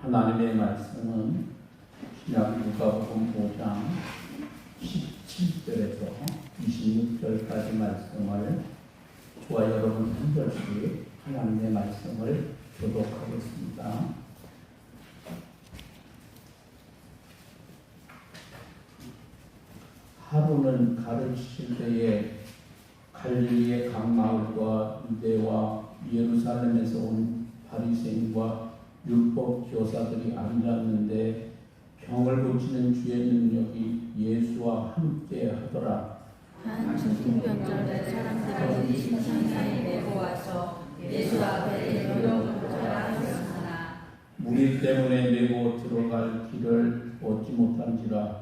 하나님의 말씀은 신약 누가복음 5장 17절에서 26절까지 말씀을 저와 여러분 한 절씩 하나님의 말씀을 교독하겠습니다. 하루는 가르치실 때에 갈릴리의 각 마을과 유대와 예루살렘에서 온 바리새인과 율법 교사들이 앉았는데 병을 고치는 주의 능력이 예수와 함께 하더라. 한 중풍병자를 사람들이 심상에 메고 와서 예수 앞에 내려놓고 하였으나 무리 때문에 메고 들어갈 길을 얻지 못한지라.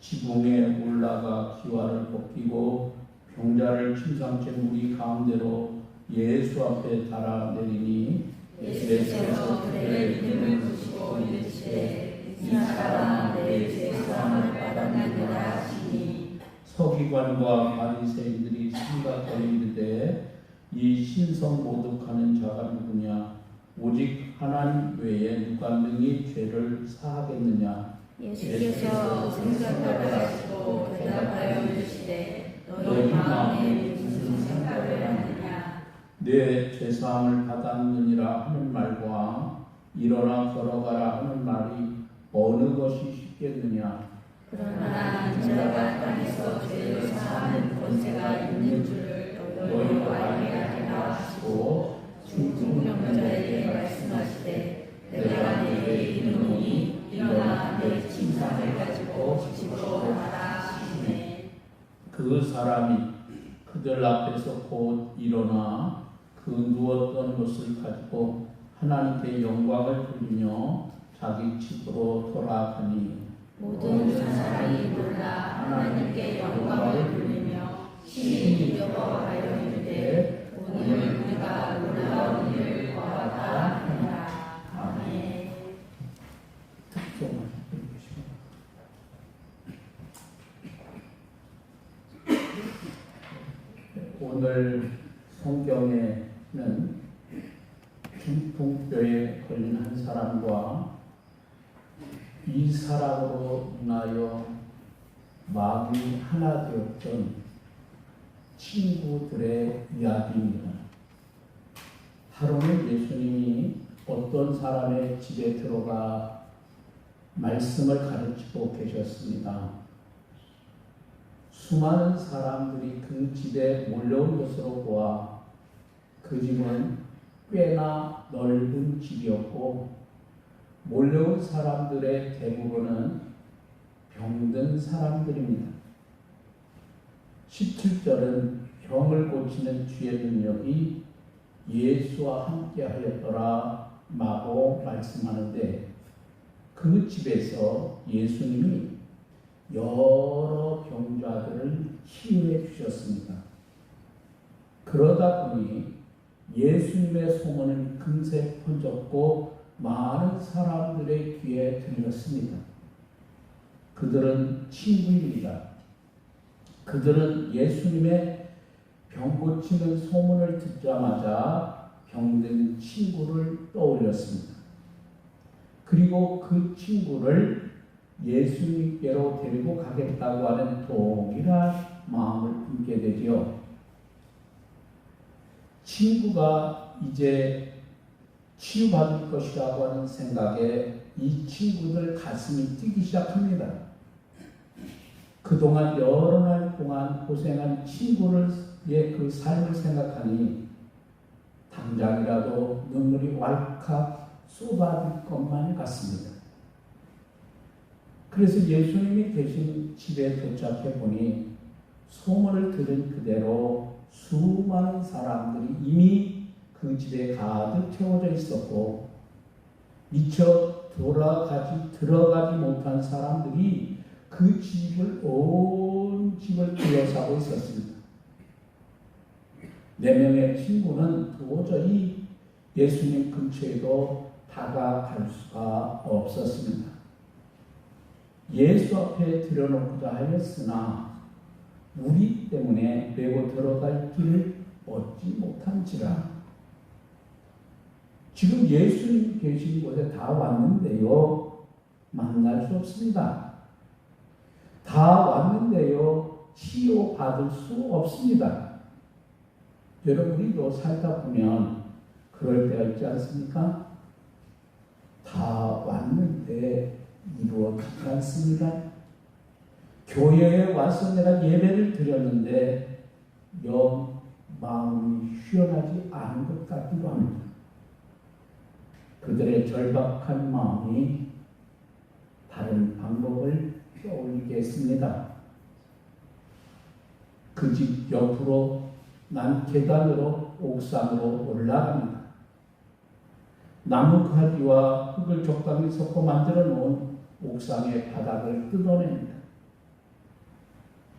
지붕에 올라가 기와를 벗기고 병자를 침상째 무리 가운데로 예수 앞에 달아내리니 예수께서 그의 믿음을 보시고 이르시되 이 사람아 내 죄 사함을 받았느니라 하시니 서기관과 바리새인들이 생각하여 이르되 이 신성 모독하는 자가 누구냐? 오직 하나님 외에 누가 능히 죄를 사하겠느냐? 예수께서 생각하라 하시고 대답하여 이르시되 너희 마음에 무슨 생각을 하느냐? 내 죄사함을 받았느니라 하는 말과 일어나 걸어가라 하는 말이 어느 것이 쉽겠느냐? 그러나 인자가 땅에서 죄를 사하는 권세가 있는 줄을 너희도 알게 하리라 하시고 중풍병자에게 말씀하시되 내가 내게 이르노니 일어나 내 침상을 가지고 집으로 가라 하시네. 그 사람이 그들 앞에서 곧 일어나 그 누웠던 것을 가지고 하나님께 영광을 돌리며 자기 집으로 돌아가니 모든 사람이 놀라 하나님께 영광을 돌리며 심히 기뻐하여 이르되 오늘 우리가 놀라운 일을 보았다 하니라. 아멘. 오늘 성경에는 중풍병에 걸린 한 사람과 이 사람으로 인하여 마음이 하나 되었던 친구들의 이야기입니다. 하루는 예수님이 어떤 사람의 집에 들어가 말씀을 가르치고 계셨습니다. 수많은 사람들이 그 집에 몰려온 것으로 보아 그 집은 꽤나 넓은 집이었고 몰려온 사람들의 대부분은 병든 사람들입니다. 17절은 병을 고치는 주의 능력이 예수와 함께 하였더라 마고 말씀하는데 그 집에서 예수님이 여러 병자들을 치유해 주셨습니다. 그러다 보니 예수님의 소문은 금세 퍼졌고 많은 사람들의 귀에 들렸습니다. 그들은 친구입니다. 그들은 예수님의 병 고치는 소문을 듣자마자 병든 친구를 떠올렸습니다. 그리고 그 친구를 예수님께로 데리고 가겠다고 하는 동일한 마음을 품게 되지요. 친구가 이제 치유받을 것이라고 하는 생각에 이 친구들 가슴이 뛰기 시작합니다. 그동안 여러 날 동안 고생한 친구의 그 삶을 생각하니 당장이라도 눈물이 왈칵 쏟아질 것만 같습니다. 그래서 예수님이 계신 집에 도착해 보니 소문을 들은 그대로 수많은 사람들이 이미 그 집에 가득 채워져 있었고 미처 들어가지 못한 사람들이 그 집을 온 집을 둘러싸고 있었습니다. 4명의 친구는 도저히 예수님 근처에도 다가갈 수가 없었습니다. 예수 앞에 들여놓고자 하였으나 무리 때문에 메고 들어갈 길을 얻지 못한지라. 지금 예수님 계신 곳에 다 왔는데 왔는데요, 만날 수 없습니다. 다 왔는데요, 치유받을 수 없습니다. 여러분, 우리도 살다 보면 그럴 때가 있지 않습니까? 다 왔는데 이루어지지 않습니다. 교회에 와서 내가 예배를 드렸는데 영 마음이 휴연하지 않은 것 같기도 합니다. 그들의 절박한 마음이 다른 방법을 떠올리게 했습니다. 그 집 옆으로 난 계단으로 옥상으로 올라갑니다. 나무 가지와 흙을 적당히 섞어 만들어 놓은 옥상의 바닥을 뜯어냅니다.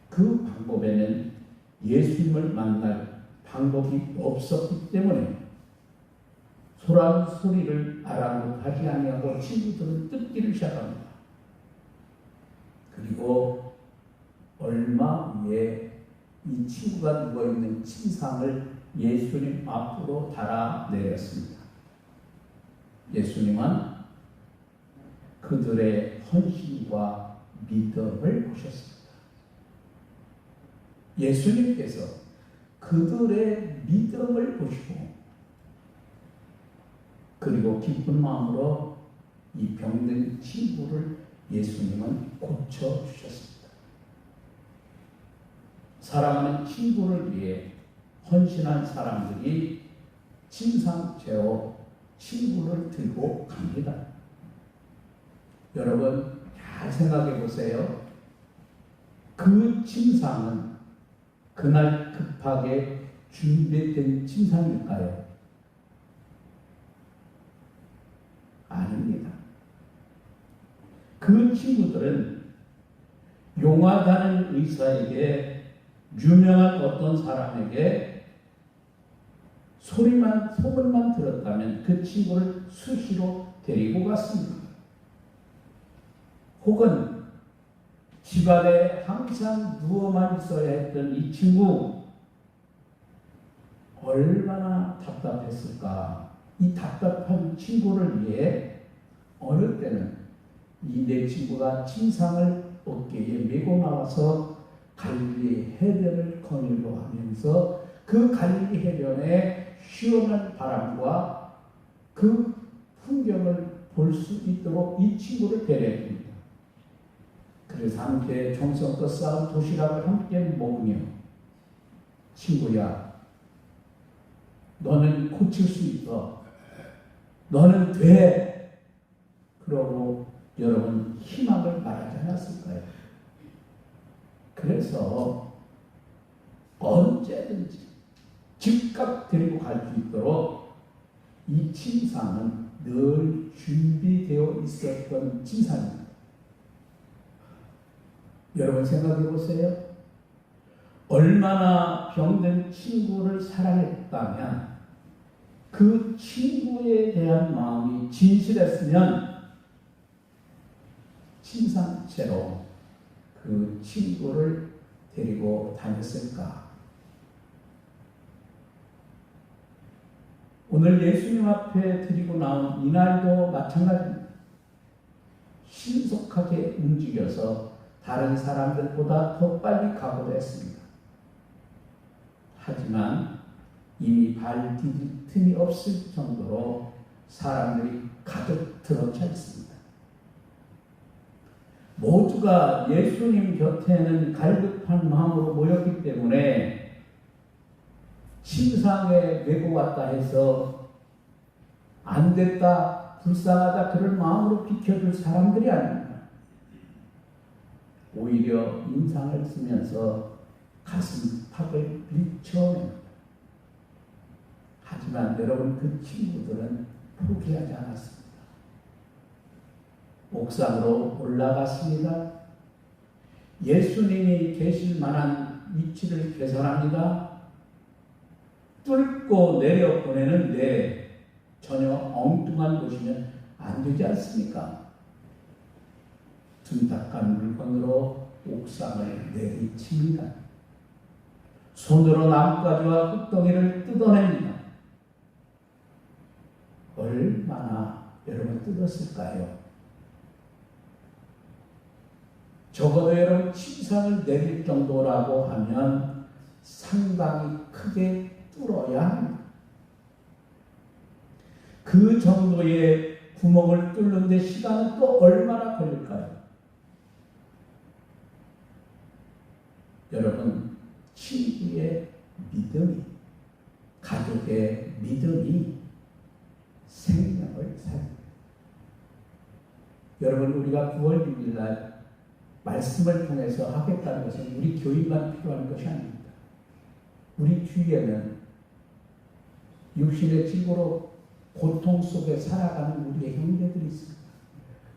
그 방법에는 예수님을 만날 방법이 없었기 때문에 소란 소리를 아랑곳하지 아니하고 친구들은 뜯기를 시작합니다. 그리고 얼마 후에 이 친구가 누워있는 침상을 예수님 앞으로 달아내렸습니다. 예수님은 그들의 헌신과 믿음을 보셨습니다. 예수님께서 그들의 믿음을 보시고 그리고 기쁜 마음으로 이 병든 친구를 예수님은 고쳐주셨습니다. 사랑하는 친구를 위해 헌신한 사람들이 침상채로 친구를 들고 갑니다. 여러분 잘 생각해 보세요. 그 침상은 그날 급하게 준비된 침상일까요? 아닙니다. 그 친구들은 용하다는 의사에게 유명한 어떤 사람에게 소문만 들었다면 그 친구를 수시로 데리고 갔습니다. 혹은 집안에 항상 누워만 있어야 했던 이 친구 얼마나 답답했을까. 이 답답한 친구를 위해 어느 때는 이 내 친구가 침상을 어깨에 메고 나와서 갈릴리 해변을 거닐고 하면서 그 갈릴리 해변에 시원한 바람과 그 풍경을 볼 수 있도록 이 친구를 배려합니다. 그래서 함께 정성껏 쌓은 도시락을 함께 먹으며 친구야, 너는 고칠 수 있어. 너는 돼. 그러고 여러분 희망을 말하지 않았을까요? 그래서 언제든지 즉각 데리고 갈 수 있도록 이 침상은 늘 준비되어 있었던 침상입니다. 여러분 생각해 보세요. 얼마나 병든 친구를 사랑했다면 그 친구에 대한 마음이 진실했으면 침상채로 그 친구를 데리고 다녔을까? 오늘 예수님 앞에 드리고 나온 이날도 마찬가지입니다. 신속하게 움직여서 다른 사람들보다 더 빨리 가고자 했습니다. 하지만 이미 발 디딜 틈이 없을 정도로 사람들이 가득 들어차 있습니다. 모두가 예수님 곁에는 갈급한 마음으로 모였기 때문에 침상에 메고 왔다 해서 안 됐다, 불쌍하다 그런 마음으로 비켜줄 사람들이 아닙니다. 오히려 인상을 쓰면서 가슴팍을 비춰냅니다. 하지만 여러분 그 친구들은 포기하지 않았습니다. 옥상으로 올라갔습니다. 예수님이 계실 만한 위치를 계산합니다. 뚫고 내려보내는데 전혀 엉뚱한 곳이면 안 되지 않습니까? 둔탁한 물건으로 옥상을 내리칩니다. 손으로 나뭇가지와 흙덩이를 뜯어냅니다. 얼마나 여러분 뜯었을까요? 적어도 여러분 침상을 내릴 정도라고 하면 상당히 크게 뚫어야 합니다. 그 정도의 구멍을 뚫는데 시간은 또 얼마나 걸릴까요? 여러분, 친구의 믿음이, 가족의 믿음이 생명을 살립니다. 여러분, 우리가 9월 6일 날 말씀을 통해서 하겠다는 것은 우리 교인만 필요한 것이 아닙니다. 우리 주위에는 육신의 찌고로 고통 속에 살아가는 우리의 형제들이 있습니다.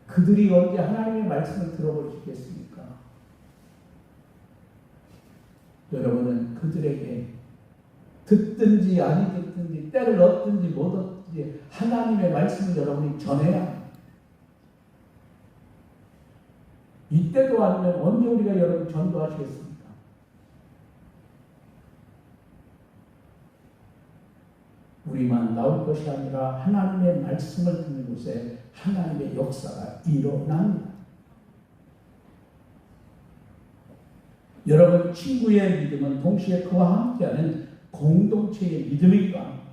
그들이 언제 하나님의 말씀을 들어보시겠습니까? 여러분은 그들에게 듣든지 아니 듣든지 때를 얻든지 못 얻든지 하나님의 말씀을 여러분이 전해야 합니다. 이때도 아니면 언제 우리가 여러분 전도하시겠습니까? 우리만 나올 것이 아니라 하나님의 말씀을 듣는 곳에 하나님의 역사가 일어납니다. 여러분, 친구의 믿음은 동시에 그와 함께하는 공동체의 믿음이기도 합니다.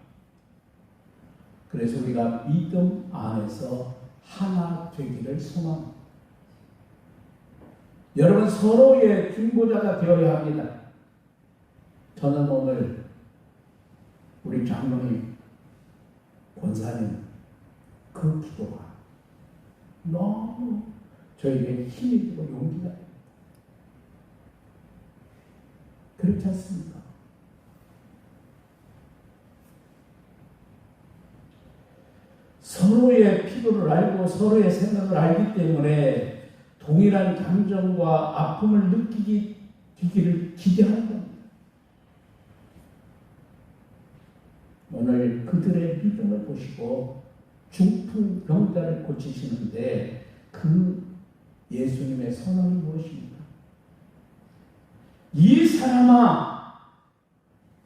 그래서 우리가 믿음 안에서 하나 되기를 소망합니다. 여러분, 서로의 중보자가 되어야 합니다. 저는 오늘 우리 장로님, 권사님 그 기도가 너무 저에게 힘이 되고 용기가 됩니다. 그렇지 않습니까? 서로의 필요를 알고 서로의 생각을 알기 때문에 동일한 감정과 아픔을 느끼기를 기대하는 겁니다. 오늘 그들의 믿음을 보시고 중풍병자를 고치시는데 그 예수님의 선언이 무엇입니까? 이 사람아,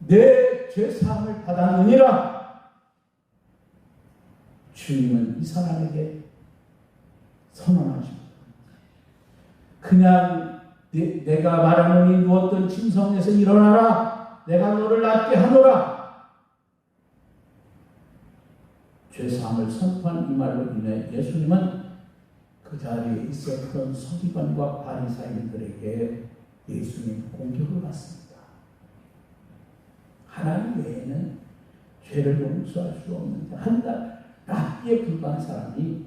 내 죄사함을 받았느니라. 주님은 이 사람에게 선언하십니다. 그냥 내가 말하노니 누웠던 침성에서 일어나라. 내가 너를 낫게 하노라. 죄사함을 선포한 이 말로 인해 예수님은 그 자리에 있었던 서기관과 바리사인들에게 예수님 공격을 받습니다. 하나님 외에는 죄를 용서할 수 없는데 한 달 납기에 불과한 사람이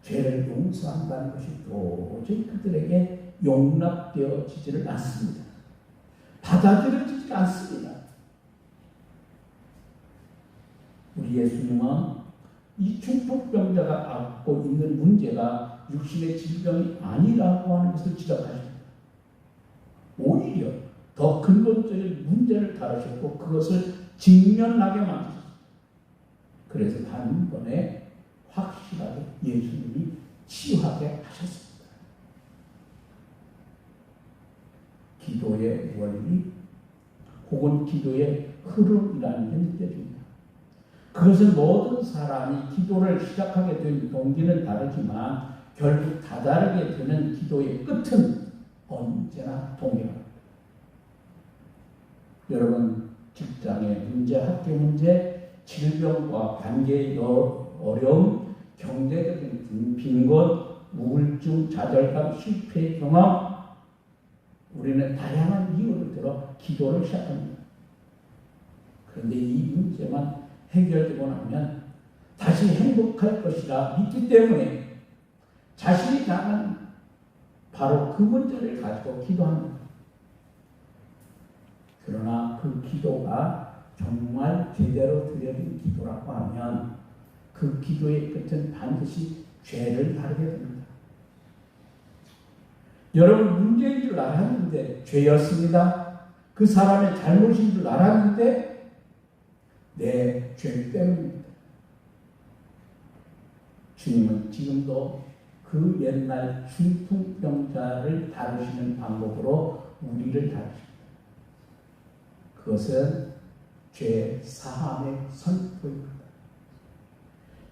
죄를 용서한다는 것이 도저히 그들에게 용납되어지지를 않습니다. 받아들여지지 않습니다. 우리 예수님은 이 중풍병자가 안고 있는 문제가 육신의 질병이 아니라고 하는 것을 지적하십니다. 오히려 더 근본적인 문제를 다루셨고 그것을 직면하게 만드셨습니다. 그래서 단번에 확실하게 예수님이 치유하게 하셨습니다. 기도의 원리 혹은 기도의 흐름이라는 게 느껴집니다. 그것은 모든 사람이 기도를 시작하게 된 동기는 다르지만 결국 다다르게 되는 기도의 끝은 언제나 동일합니다. 여러분, 직장의 문제, 학교 문제, 질병과 관계의 어려움, 경제적인 빈곤, 우울증, 좌절감, 실패의 경험, 우리는 다양한 이유를 들어 기도를 시작합니다. 그런데 이 문제만 해결되고 나면 다시 행복할 것이라 믿기 때문에 자신이 당한 바로 그 문제를 가지고 기도합니다. 그러나 그 기도가 정말 제대로 드려진 기도라고 하면 그 기도의 끝은 반드시 죄를 다루게 됩니다. 여러분, 문제인 줄 알았는데 죄였습니다. 그 사람의 잘못인 줄 알았는데 내 죄 때문입니다. 주님은 지금도 그 옛날 중풍병자를 다루시는 방법으로 우리를 다루십니다. 그것은 죄 사함의 선포입니다.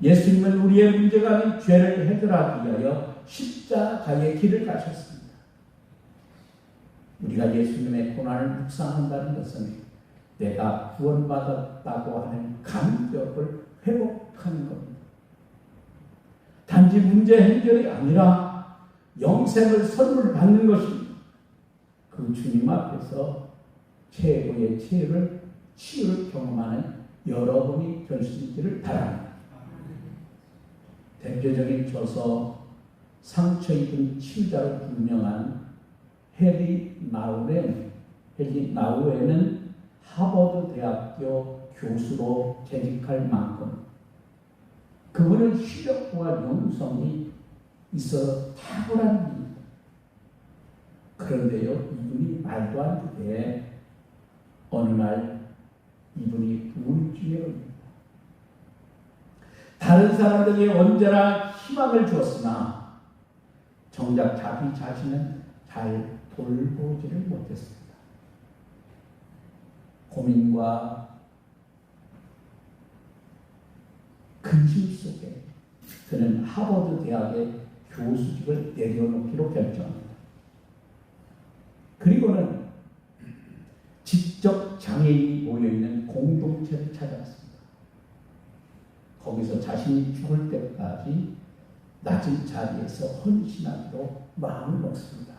예수님은 우리의 문제가 아닌 죄를 해결하기 위하여 십자가의 길을 가셨습니다. 우리가 예수님의 고난을 묵상한다는 것은 내가 구원받았다고 하는 감격을 회복하는 겁니다. 단지 문제 해결이 아니라 영생을 선물 받는 것입니다. 그 주님 앞에서 최고의 치유를 경험하는 여러분이 될 수 있기를 바랍니다. 대표적인 저서 상처 입은 치유자로 유명한 헨리 나우에는 하버드 대학교 교수로 재직할 만큼 그분은 실력과 영성이 있어 탁월한 분입니다. 그런데요, 이분이 말도 안 되게 어느 날 이분이 우울증에 걸립니다. 다른 사람들에게 언제나 희망을 주었으나 정작 자기 자신은 잘 돌보지를 못했습니다. 고민과 근심 속에 그는 하버드 대학의 교수직을 내려놓기로 결정합니다. 그리고는 지적 장애인이 모여있는 공동체를 찾아갔습니다. 거기서 자신이 죽을 때까지 낮은 자리에서 헌신하기로 마음을 먹습니다.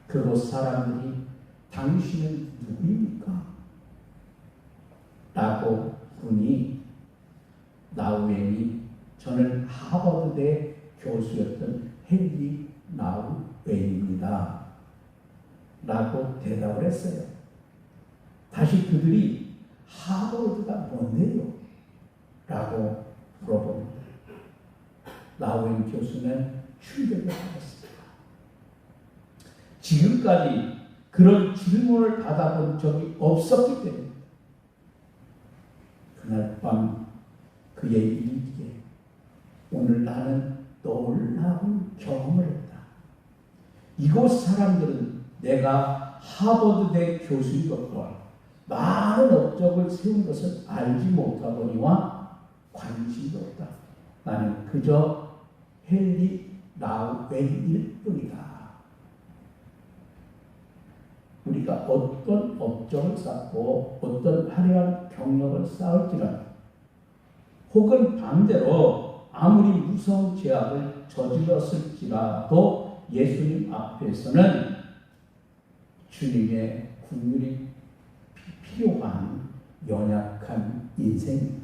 그곳 사람들이 당신은 누구입니까? 라고 묻니 나우엔이 저는 하버드대 교수였던 헨리 나우엔입니다. 라고 대답을 했어요. 다시 그들이 하버드가 뭔데요? 라고 물어봅니다. 나우엔 교수는 충격을 받았습니다. 지금까지 그런 질문을 받아본 적이 없었기 때문입니다. 그날 밤 그의 일기에 오늘 나는 놀라운 경험을 했다. 이곳 사람들은 내가 하버드대 교수인 것과 많은 업적을 세운 것을 알지 못하거니와 관심도 없다. 나는 그저 헨리 나우엔일 뿐이다. 우리가 어떤 업적을 쌓고 어떤 화려한 경력을 쌓을지라도 혹은 반대로 아무리 무서운 죄악을 저질렀을지라도 예수님 앞에서는 주님의 긍휼이 필요한 연약한 인생입니다.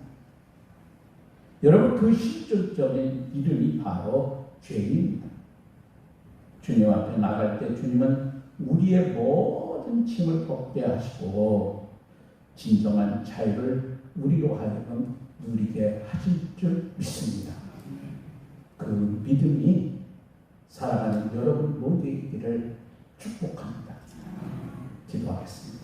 여러분, 그 실질적인 이름이 바로 죄입니다. 주님 앞에 나갈 때 주님은 우리의 모든 짐을 벗게 하시고 진정한 자유를 우리로 하여금 누리게 하실 줄 믿습니다. 그 믿음이 살아가는 여러분 모두에게를 축복합니다. 기도하겠습니다.